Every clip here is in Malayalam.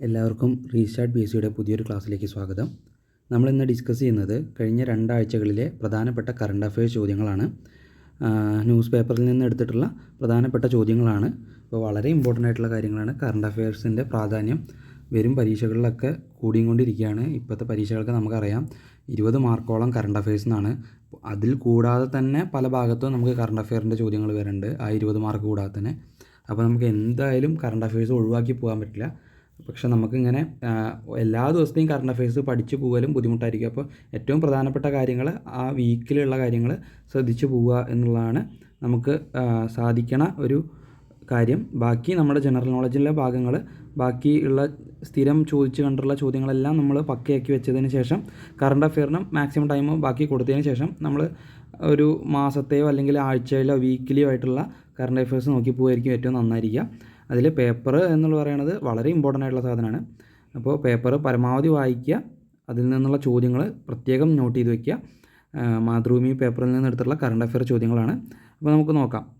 എല്ലാവർക്കും റീസ്റ്റാർട്ട് പി എസ് സിയുടെ പുതിയൊരു ക്ലാസ്സിലേക്ക് സ്വാഗതം. നമ്മളിന്ന് ഡിസ്കസ് ചെയ്യുന്നത് കഴിഞ്ഞ രണ്ടാഴ്ചകളിലെ പ്രധാനപ്പെട്ട കറണ്ട് അഫയേഴ്സ് ചോദ്യങ്ങളാണ്. ന്യൂസ് പേപ്പറിൽ നിന്ന് എടുത്തിട്ടുള്ള പ്രധാനപ്പെട്ട ചോദ്യങ്ങളാണ്. അപ്പോൾ വളരെ ഇമ്പോർട്ടൻ്റ് ആയിട്ടുള്ള കാര്യങ്ങളാണ്. കറണ്ട് അഫയേഴ്സിൻ്റെ പ്രാധാന്യം വരും പരീക്ഷകളിലൊക്കെ കൂടിക്കൊണ്ടിരിക്കുകയാണ്. ഇപ്പോഴത്തെ പരീക്ഷകൾക്ക് നമുക്കറിയാം 20 മാർക്കോളം കറണ്ട് അഫയേഴ്സ് എന്നാണ്. അതിൽ കൂടാതെ തന്നെ പല ഭാഗത്തും നമുക്ക് കറണ്ട് അഫെയറിൻ്റെ ചോദ്യങ്ങൾ വരുന്നുണ്ട്, ആ 20 മാർക്ക് കൂടാതെ തന്നെ. അപ്പോൾ നമുക്ക് എന്തായാലും കറണ്ട് അഫയേഴ്സ് ഒഴിവാക്കി പോകാൻ പറ്റില്ല. പക്ഷെ നമുക്കിങ്ങനെ എല്ലാ ദിവസത്തെയും കറണ്ട് അഫയേഴ്സ് പഠിച്ചു പോകലും ബുദ്ധിമുട്ടായിരിക്കും. അപ്പോൾ ഏറ്റവും പ്രധാനപ്പെട്ട കാര്യങ്ങൾ, ആ വീക്കിലുള്ള കാര്യങ്ങൾ ശ്രദ്ധിച്ചു പോവുക എന്നുള്ളതാണ് നമുക്ക് സാധിക്കണ ഒരു കാര്യം. ബാക്കി നമ്മുടെ ജനറൽ നോളജിലെ ഭാഗങ്ങൾ, ബാക്കിയുള്ള സ്ഥിരം ചോദിച്ചു കണ്ടുള്ള ചോദ്യങ്ങളെല്ലാം നമ്മൾ പക്കയാക്കി വെച്ചതിന് ശേഷം കറണ്ട് അഫെയറിനും മാക്സിമം ടൈം ബാക്കി കൊടുത്തതിന് ശേഷം നമ്മൾ ഒരു മാസത്തെയോ അല്ലെങ്കിൽ ആഴ്ചയിലോ വീക്കിലിയോ ആയിട്ടുള്ള കറണ്ട് അഫെയർസ് നോക്കി പോകുമായിരിക്കും ഏറ്റവും നന്നായിരിക്കുക. അതിൽ പേപ്പർ എന്നുള്ള പറയുന്നത് വളരെ ഇമ്പോർട്ടൻ്റ് ആയിട്ടുള്ള സാധനമാണ്. അപ്പോൾ പേപ്പർ പരമാവധി വായിക്കുക, അതിൽ നിന്നുള്ള ചോദ്യങ്ങൾ പ്രത്യേകം നോട്ട് ചെയ്ത് വയ്ക്കുക. മാതൃഭൂമി പേപ്പറിൽ നിന്ന് എടുത്തിട്ടുള്ള കറണ്ട് അഫെയർ ചോദ്യങ്ങളാണ്. അപ്പോൾ നമുക്ക്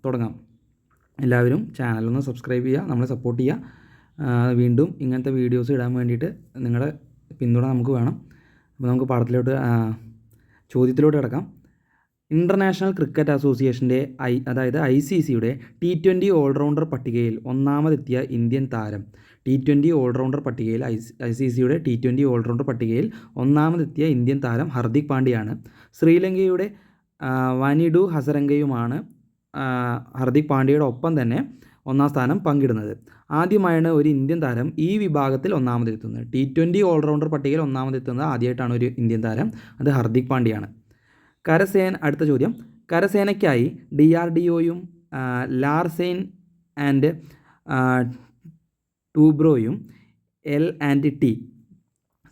തുടങ്ങാം. എല്ലാവരും ചാനലൊന്ന് സബ്സ്ക്രൈബ് ചെയ്യുക, നമ്മളെ സപ്പോർട്ട് ചെയ്യുക. വീണ്ടും ഇങ്ങനത്തെ വീഡിയോസ് ഇടാൻ വേണ്ടിയിട്ട് നിങ്ങളുടെ പിന്തുണ നമുക്ക് വേണം. അപ്പോൾ നമുക്ക് ചോദ്യത്തിലോട്ട് കിടക്കാം. ഇൻ്റർനാഷണൽ ക്രിക്കറ്റ് അസോസിയേഷൻ്റെ അതായത് ICCയുടെ T20 ഓൾറൗണ്ടർ പട്ടികയിൽ ഒന്നാമതെത്തിയ ഇന്ത്യൻ താരം. T20 ഓൾറൗണ്ടർ പട്ടികയിൽ ICCയുടെ T20 ഓൾറൗണ്ടർ പട്ടികയിൽ ഒന്നാമതെത്തിയ ഇന്ത്യൻ താരം ഹർദിക് പാണ്ഡ്യയാണ്. ശ്രീലങ്കയുടെ വനിഡു ഹസരംഗയുമാണ് ഹർദിക് പാണ്ഡ്യയുടെ ഒപ്പം തന്നെ ഒന്നാം സ്ഥാനം പങ്കിടുന്നത്. ആദ്യമായാണ് ഒരു ഇന്ത്യൻ താരം ഈ വിഭാഗത്തിൽ ഒന്നാമതെത്തുന്നത്. T20 ഓൾറൗണ്ടർ പട്ടികയിൽ ഒന്നാമതെത്തുന്നത് ആദ്യമായിട്ടാണ് ഒരു ഇന്ത്യൻ താരം, അത് ഹർദിക് പാണ്ഡ്യയാണ്. അടുത്ത ചോദ്യം. കരസേനയ്ക്കായി DRDOയും ലാർസെൻ ആൻഡ് ടൂബ്രോയും L&T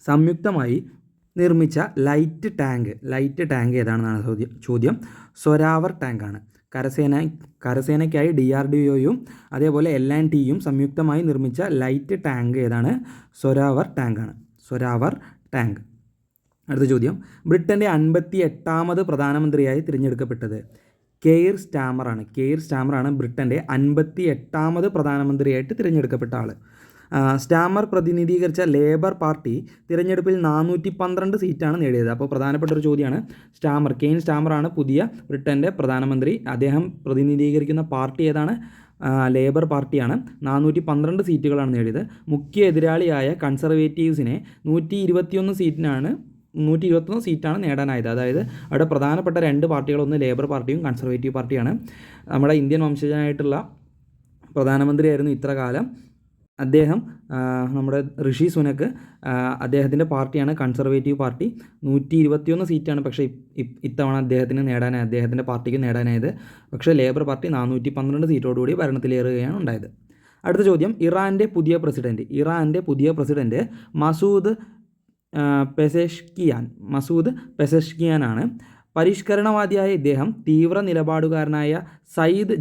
സംയുക്തമായി നിർമ്മിച്ച ലൈറ്റ് ടാങ്ക് ഏതാണെന്നാണ് ചോദ്യം. സൊരാവർ ടാങ്കാണ്. കരസേനയ്ക്കായി DRDOയും അതേപോലെ L&Tയും സംയുക്തമായി നിർമ്മിച്ച ലൈറ്റ് ടാങ്ക് ഏതാണ്? സൊരാവർ ടാങ്ക്. അടുത്ത ചോദ്യം. ബ്രിട്ടൻ്റെ 58ാമത് പ്രധാനമന്ത്രിയായി തിരഞ്ഞെടുക്കപ്പെട്ടത് കെയർ സ്റ്റാമറാണ് ബ്രിട്ടൻ്റെ 58ാമത് പ്രധാനമന്ത്രിയായിട്ട് തിരഞ്ഞെടുക്കപ്പെട്ട ആൾ. സ്റ്റാമർ പ്രതിനിധീകരിച്ച ലേബർ പാർട്ടി തിരഞ്ഞെടുപ്പിൽ 412 സീറ്റാണ് നേടിയത്. അപ്പോൾ പ്രധാനപ്പെട്ട ഒരു ചോദ്യമാണ്. കെയർ സ്റ്റാമറാണ് പുതിയ ബ്രിട്ടൻ്റെ പ്രധാനമന്ത്രി. അദ്ദേഹം പ്രതിനിധീകരിക്കുന്ന പാർട്ടി ഏതാണ്? ലേബർ പാർട്ടിയാണ്. 412 സീറ്റുകളാണ് നേടിയത്. മുഖ്യ എതിരാളിയായ കൺസർവേറ്റീവ്സിനെ 121 സീറ്റാണ് നേടാനായത്. അതായത് അവിടെ പ്രധാനപ്പെട്ട രണ്ട് പാർട്ടികളൊന്ന് ലേബർ പാർട്ടിയും കൺസർവേറ്റീവ് പാർട്ടിയാണ്. നമ്മുടെ ഇന്ത്യൻ വംശജനായിട്ടുള്ള പ്രധാനമന്ത്രിയായിരുന്നു ഇത്ര കാലം അദ്ദേഹം. നമ്മുടെ ഋഷി സുനക്, അദ്ദേഹത്തിൻ്റെ പാർട്ടിയാണ് കൺസർവേറ്റീവ് പാർട്ടി. 121 സീറ്റാണ് പക്ഷേ ഇത്തവണ അദ്ദേഹത്തിൻ്റെ പാർട്ടിക്ക് നേടാനായത്. പക്ഷേ ലേബർ പാർട്ടി 412 സീറ്റോടുകൂടി ഭരണത്തിലേറുകയാണ് ഉണ്ടായത്. അടുത്ത ചോദ്യം. ഇറാൻ്റെ പുതിയ പ്രസിഡന്റ് മസൂദ് പെസഷ്കിയാനാണ്. പരിഷ്കരണവാദിയായ ഇദ്ദേഹം തീവ്ര നിലപാടുകാരനായ സയ്യിദ്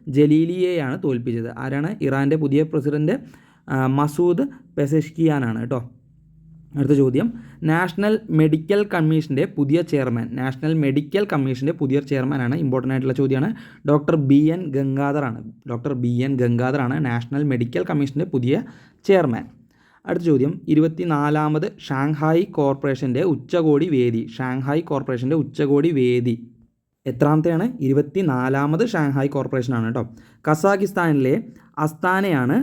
ജലീലിയെയാണ് തോൽപ്പിച്ചത്. ആരാണ്? ഇറാൻ്റെ പുതിയ പ്രസിഡന്റ് മസൂദ് പെസഷ്കിയാനാണ് കേട്ടോ. അടുത്ത ചോദ്യം. നാഷണൽ മെഡിക്കൽ കമ്മീഷൻ്റെ പുതിയ ചെയർമാനാണ്. ഇമ്പോർട്ടൻ്റ് ആയിട്ടുള്ള ചോദ്യമാണ്. ഡോക്ടർ BN ഗംഗാധറാണ് നാഷണൽ മെഡിക്കൽ കമ്മീഷൻ്റെ പുതിയ ചെയർമാൻ. അടുത്ത ചോദ്യം. 24ാമത് ഷാങ്ഹായ് കോർപ്പറേഷൻ്റെ ഉച്ചകോടി വേദി എത്രാമത്തെയാണ്? 24ാമത് ഷാങ്ഹായ് കോർപ്പറേഷനാണ് കേട്ടോ. കസാഖിസ്ഥാനിലെ അസ്താനയാണ്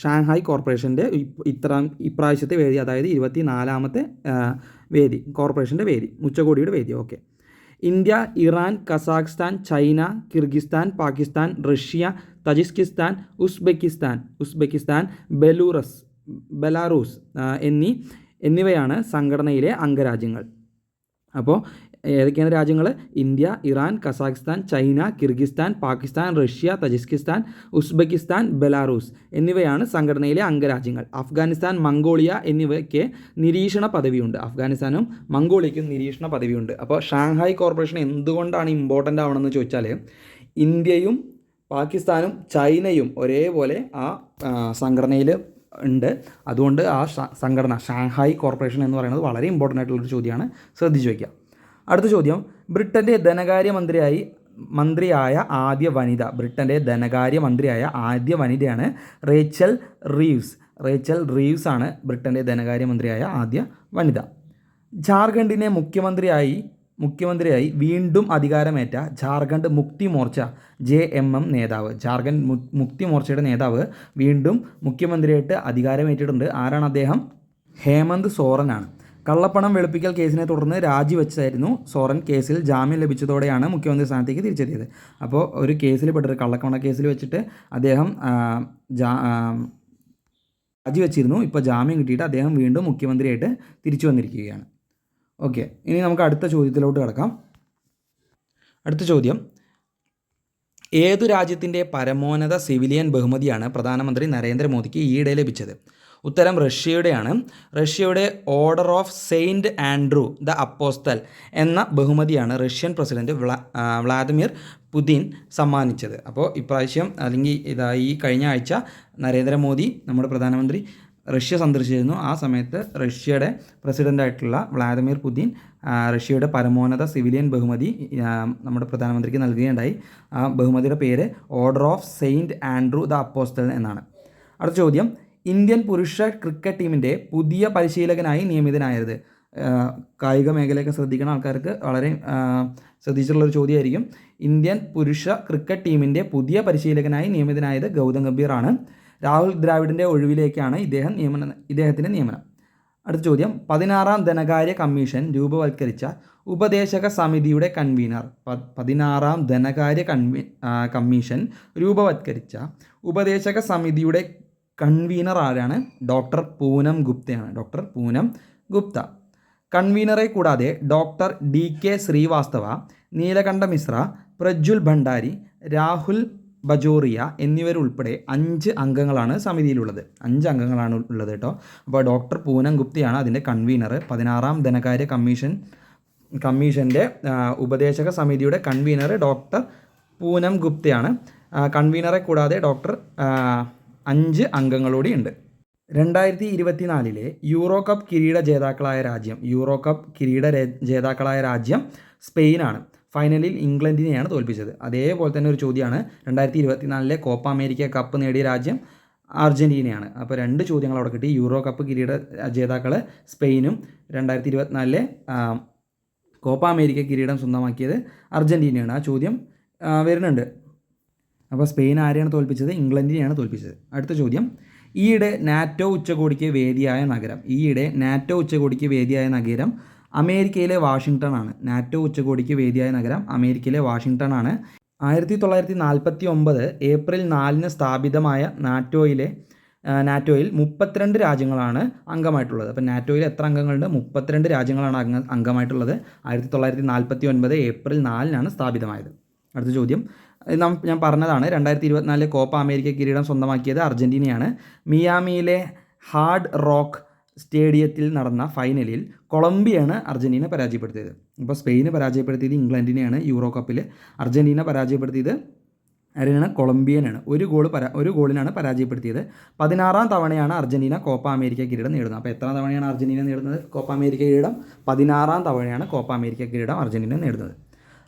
ഷാങ്ഹായ് കോർപ്പറേഷൻ്റെ ഇപ്രാവശ്യത്തെ വേദി, അതായത് 24ാമത്തെ കോർപ്പറേഷൻ്റെ വേദി, ഉച്ചകോടിയുടെ വേദി. Okay. India, Iran, Kazakhstan, China, Kyrgyzstan, Pakistan, Russia, Tajikistan, Uzbekistan, Belarus എന്നിവയാണ് സംഘടനയിലെ അംഗരാജ്യങ്ങൾ. അപ്പോൾ ഏതൊക്കെയാണ് രാജ്യങ്ങൾ? India, Iran, Kazakhstan, China, Kyrgyzstan, Pakistan, Russia, Tajikistan, Uzbekistan, Belarus എന്നിവയാണ് സംഘടനയിലെ അംഗരാജ്യങ്ങൾ. അഫ്ഗാനിസ്ഥാൻ, മംഗോളിയ എന്നിവയ്ക്ക് നിരീക്ഷണ പദവിയുണ്ട്. അഫ്ഗാനിസ്ഥാനും മംഗോളിയയ്ക്കും നിരീക്ഷണ പദവിയുണ്ട്. അപ്പോൾ ഷാങ്ഹായ് കോർപ്പറേഷൻ എന്തുകൊണ്ടാണ് ഇമ്പോർട്ടൻ്റ് ആവണമെന്ന് ചോദിച്ചാൽ, ഇന്ത്യയും പാകിസ്ഥാനും ചൈനയും ഒരേപോലെ ആ സംഘടനയിൽ ഉണ്ട്. അതുകൊണ്ട് ആ സംഘടന ഷാങ്ഹായ് കോർപ്പറേഷൻ എന്ന് പറയുന്നത് വളരെ ഇമ്പോർട്ടൻ്റ് ആയിട്ടുള്ളൊരു ചോദ്യമാണ്, ശ്രദ്ധിച്ചു വയ്ക്കുക. അടുത്ത ചോദ്യം. ബ്രിട്ടൻ്റെ ധനകാര്യമന്ത്രിയായി മന്ത്രിയായ ആദ്യ വനിത, ബ്രിട്ടൻ്റെ ധനകാര്യ മന്ത്രിയായ ആദ്യ വനിതയാണ് റേച്ചൽ റീവ്സ് ആണ് ബ്രിട്ടൻ്റെ ധനകാര്യമന്ത്രിയായ ആദ്യ വനിത. ജാർഖണ്ഡിനെ മുഖ്യമന്ത്രിയായി വീണ്ടും അധികാരമേറ്റ ജാർഖണ്ഡ് മുക്തി മോർച്ച JMM നേതാവ്, ജാർഖണ്ഡ് മുക്തി മോർച്ചയുടെ നേതാവ് വീണ്ടും മുഖ്യമന്ത്രിയായിട്ട് അധികാരമേറ്റിട്ടുണ്ട്. ആരാണ് അദ്ദേഹം? ഹേമന്ത് സോറനാണ്. കള്ളപ്പണം വെളുപ്പിക്കൽ കേസിനെ തുടർന്ന് രാജിവെച്ചായിരുന്നു സോറൻ. കേസിൽ ജാമ്യം ലഭിച്ചതോടെയാണ് മുഖ്യമന്ത്രി സ്ഥാനത്തേക്ക് തിരിച്ചെത്തിയത്. അപ്പോൾ ഒരു കേസിൽ പെട്ടൊരു കള്ളപ്പണ കേസിൽ വെച്ചിട്ട് അദ്ദേഹം രാജിവെച്ചിരുന്നു. ഇപ്പോൾ ജാമ്യം കിട്ടിയിട്ട് അദ്ദേഹം വീണ്ടും മുഖ്യമന്ത്രിയായിട്ട് തിരിച്ചു വന്നിരിക്കുകയാണ്. ഓക്കെ, ഇനി നമുക്ക് അടുത്ത ചോദ്യത്തിലോട്ട് കിടക്കാം. അടുത്ത ചോദ്യം, ഏതു രാജ്യത്തിൻ്റെ പരമോന്നത സിവിലിയൻ ബഹുമതിയാണ് പ്രധാനമന്ത്രി നരേന്ദ്രമോദിക്ക് ഈയിടെ ലഭിച്ചത്? ഉത്തരം റഷ്യയുടെയാണ്. റഷ്യയുടെ order of saint Andrew the അപ്പോസ്തൽ എന്ന ബഹുമതിയാണ് റഷ്യൻ പ്രസിഡന്റ് വ്ളാദിമിർ പുതിൻ സമ്മാനിച്ചത്. അപ്പോൾ ഇപ്രാവശ്യം അല്ലെങ്കിൽ ഈ കഴിഞ്ഞ ആഴ്ച നരേന്ദ്രമോദി, നമ്മുടെ പ്രധാനമന്ത്രി, റഷ്യ സന്ദർശിച്ചിരുന്നു. ആ സമയത്ത് റഷ്യയുടെ പ്രസിഡൻ്റായിട്ടുള്ള വ്ളാദിമിർ പുതിൻ റഷ്യയുടെ പരമോന്നത സിവിലിയൻ ബഹുമതി നമ്മുടെ പ്രധാനമന്ത്രിക്ക് നൽകുകയുണ്ടായി. ആ ബഹുമതിയുടെ പേര് order of saint Andrew the apostle എന്നാണ്. അടുത്ത ചോദ്യം, ഇന്ത്യൻ പുരുഷ ക്രിക്കറ്റ് ടീമിൻ്റെ പുതിയ പരിശീലകനായി നിയമിതനായത്? കായിക മേഖലയൊക്കെ ശ്രദ്ധിക്കുന്ന ആൾക്കാർക്ക് വളരെ ശ്രദ്ധിച്ചിട്ടുള്ളൊരു ചോദ്യമായിരിക്കും. ഇന്ത്യൻ പുരുഷ ക്രിക്കറ്റ് ടീമിൻ്റെ പുതിയ പരിശീലകനായി നിയമിതനായത് ഗൗതം ഗംഭീറാണ്. രാഹുൽ ദ്രാവിഡിൻ്റെ ഒഴിവിലേക്കാണ് ഇദ്ദേഹത്തിൻ്റെ നിയമനം. അടുത്ത ചോദ്യം, 16ാം ധനകാര്യ കമ്മീഷൻ രൂപവത്കരിച്ച ഉപദേശക സമിതിയുടെ കൺവീനർ. 16ാം ധനകാര്യ കമ്മീഷൻ രൂപവത്കരിച്ച ഉപദേശക സമിതിയുടെ കൺവീനർ ആരാണ്? ഡോക്ടർ പൂനം ഗുപ്ത. കൺവീനറെ കൂടാതെ ഡോക്ടർ DK ശ്രീവാസ്തവ, നീലകണ്ഠ മിശ്ര, പ്രജ്വൽ ഭണ്ഡാരി, രാഹുൽ ബജോറിയ എന്നിവരുൾപ്പെടെ 5 അംഗങ്ങളാണ് സമിതിയിലുള്ളത്. 5 അംഗങ്ങളാണ് ഉള്ളത് കേട്ടോ. അപ്പോൾ ഡോക്ടർ പൂനം ഗുപ്തയാണ് അതിൻ്റെ കൺവീനർ. 16ാം ധനകാര്യ കമ്മീഷൻ്റെ ഉപദേശക സമിതിയുടെ കൺവീനർ ഡോക്ടർ പൂനം ഗുപ്തയാണ്. കൺവീനറെ കൂടാതെ 5 അംഗങ്ങളൂടി ഉണ്ട്. 2024 യൂറോ കപ്പ് കിരീട ജേതാക്കളായ രാജ്യം സ്പെയിനാണ്. ഫൈനലിൽ ഇംഗ്ലണ്ടിനെയാണ് തോൽപ്പിച്ചത്. അതേപോലെ തന്നെ ഒരു ചോദ്യമാണ്, 2024 കോപ്പ അമേരിക്ക കപ്പ് നേടിയ രാജ്യം അർജൻറ്റീനയാണ്. അപ്പോൾ 2 ചോദ്യങ്ങൾ അവിടെ കിട്ടി. യൂറോ കപ്പ് കിരീട ജേതാക്കൾ സ്പെയിനും 2024 കോപ്പ അമേരിക്ക കിരീടം സ്വന്തമാക്കിയത് അർജൻറ്റീനയാണ്. ആ ചോദ്യം വരുന്നുണ്ട്. അപ്പോൾ സ്പെയിൻ ആരെയാണ് തോൽപ്പിച്ചത്? ഇംഗ്ലണ്ടിനെയാണ് തോൽപ്പിച്ചത്. അടുത്ത ചോദ്യം, ഈയിടെ നാറ്റോ ഉച്ചകോടിക്ക് വേദിയായ നഗരം അമേരിക്കയിലെ വാഷിങ്ടൺ ആണ്. നാറ്റോ ഉച്ചകോടിക്ക് വേദിയായ നഗരം അമേരിക്കയിലെ വാഷിങ്ടൺ ആണ്. 1949 ഏപ്രിൽ 4 സ്ഥാപിതമായ നാറ്റോയിൽ 32 രാജ്യങ്ങളാണ് അംഗമായിട്ടുള്ളത്. അപ്പോൾ നാറ്റോയിൽ എത്ര അംഗങ്ങളുണ്ട്? 32 രാജ്യങ്ങളാണ് അംഗമായിട്ടുള്ളത്. 1949 ഏപ്രിൽ 4 സ്ഥാപിതമായത്. അടുത്ത ചോദ്യം, ഞാൻ പറഞ്ഞതാണ്, 2024 കോപ്പ അമേരിക്ക കിരീടം സ്വന്തമാക്കിയത് അർജൻറ്റീനയാണ്. മിയാമിയിലെ ഹാർഡ് റോക്ക് സ്റ്റേഡിയത്തിൽ നടന്ന ഫൈനലിൽ കൊളംബിയയാണ് അർജൻറ്റീന പരാജയപ്പെടുത്തിയത്. ഇപ്പോൾ സ്പെയിന് പരാജയപ്പെടുത്തിയത് ഇംഗ്ലണ്ടിനെയാണ്. യൂറോ കപ്പിൽ അർജൻറ്റീന പരാജയപ്പെടുത്തിയത് ആരെയാണ്? കൊളംബിയനാണ്. ഒരു ഗോളിനാണ് പരാജയപ്പെടുത്തിയത്. 16ാം തവണയാണ് അർജൻറ്റീന കോപ്പ അമേരിക്ക കിരീടം നേടുന്നത്. അപ്പോൾ എത്ര തവണയാണ് അർജൻറ്റീന നേടുന്നത് കോപ്പ അമേരിക്ക കിരീടം? 16ാം തവണയാണ് കോപ്പ അമേരിക്ക കിരീടം അർജൻറ്റീന നേടുന്നത്.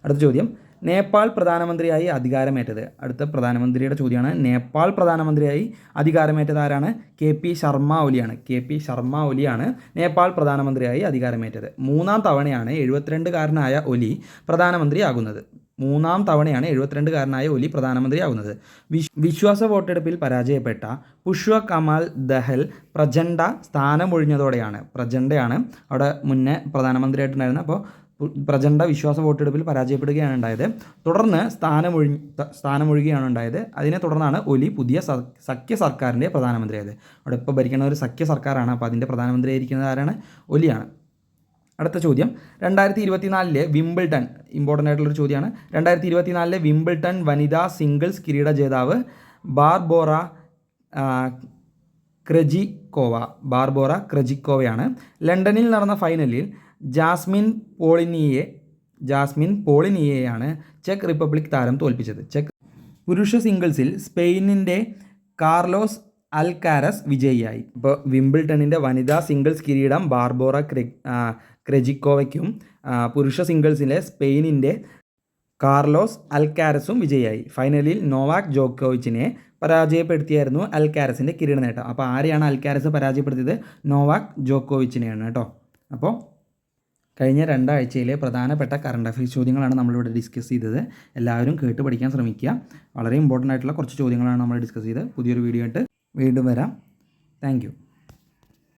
അടുത്ത ചോദ്യം, നേപ്പാൾ പ്രധാനമന്ത്രിയായി അധികാരമേറ്റത്? അടുത്ത പ്രധാനമന്ത്രിയുടെ ചോദ്യമാണ്. നേപ്പാൾ പ്രധാനമന്ത്രിയായി അധികാരമേറ്റത് ആരാണ്? KP ശർമ്മ ഒലിയാണ് നേപ്പാൾ പ്രധാനമന്ത്രിയായി അധികാരമേറ്റത്. 3ാം തവണയാണ് 72കാരനായ ഒലി പ്രധാനമന്ത്രിയാകുന്നത്. വിശ്വാസ വോട്ടെടുപ്പിൽ പരാജയപ്പെട്ട പുഷ്പ കമാൽ ദഹൽ പ്രചണ്ഡ സ്ഥാനമൊഴിഞ്ഞതോടെയാണ്. പ്രചണ്ഡയാണ് അവിടെ മുന്നേ പ്രധാനമന്ത്രിയായിട്ടുണ്ടായിരുന്നത്. അപ്പോൾ പ്രചണ്ഡ വിശ്വാസ വോട്ടെടുപ്പിൽ പരാജയപ്പെടുകയാണ് ഉണ്ടായത്. തുടർന്ന് സ്ഥാനമൊഴിയുകയാണ് ഉണ്ടായത്. അതിനെ തുടർന്നാണ് ഒലി പുതിയ സഖ്യ സർക്കാരിൻ്റെ പ്രധാനമന്ത്രിയായത്. അവിടെ ഇപ്പോൾ ഭരിക്കുന്ന ഒരു സഖ്യ സർക്കാരാണ്. അപ്പോൾ അതിൻ്റെ പ്രധാനമന്ത്രിയായിരിക്കുന്നത് ആരാണ്? ഒലിയാണ്. അടുത്ത ചോദ്യം, 2024 വിംബിൾട്ടൺ, ഇമ്പോർട്ടൻ്റ് ആയിട്ടുള്ളൊരു ചോദ്യമാണ്. 2024 വിംബിൾട്ടൺ വനിതാ സിംഗിൾസ് കിരീട ജേതാവ് ബാർബോറ ക്രെജിക്കോവയാണ്. ലണ്ടനിൽ നടന്ന ഫൈനലിൽ ജാസ്മിൻ പോളിനിയെയാണ് ചെക്ക് റിപ്പബ്ലിക് താരം തോൽപ്പിച്ചത്. പുരുഷ സിംഗിൾസിൽ സ്പെയിനിൻ്റെ കാർലോസ് അൽക്കാരസ് വിജയിയായി. ഇപ്പോൾ വിംബിൾട്ടണിൻ്റെ വനിതാ സിംഗിൾസ് കിരീടം ബാർബോറ ക്രെജിക്കോവയ്ക്കും പുരുഷ സിംഗിൾസിലെ സ്പെയിനിൻ്റെ കാർലോസ് അൽക്കാരസും വിജയിയായി. ഫൈനലിൽ നോവാക് ജോക്കോവിച്ചിനെ പരാജയപ്പെടുത്തിയായിരുന്നു അൽക്കാരസിൻ്റെ കിരീട നേട്ടം. അപ്പോൾ ആരെയാണ് അൽക്കാരസ് പരാജയപ്പെടുത്തിയത്? നോവാക് ജോക്കോവിച്ചിനെയാണ് കേട്ടോ. അപ്പോൾ കഴിഞ്ഞ രണ്ടാഴ്ചയിലെ പ്രധാനപ്പെട്ട കറണ്ട് അഫയേഴ്സ് ചോദ്യങ്ങളാണ് നമ്മളിവിടെ ഡിസ്കസ് ചെയ്തത്. എല്ലാവരും കേട്ട് പഠിക്കാൻ ശ്രമിക്കുക. വളരെ ഇമ്പോർട്ടൻ്റ് ആയിട്ടുള്ള കുറച്ച് ചോദ്യങ്ങളാണ് നമ്മൾ ഡിസ്കസ് ചെയ്തത്. പുതിയൊരു വീഡിയോ ആയിട്ട് വീണ്ടും വരാം. താങ്ക്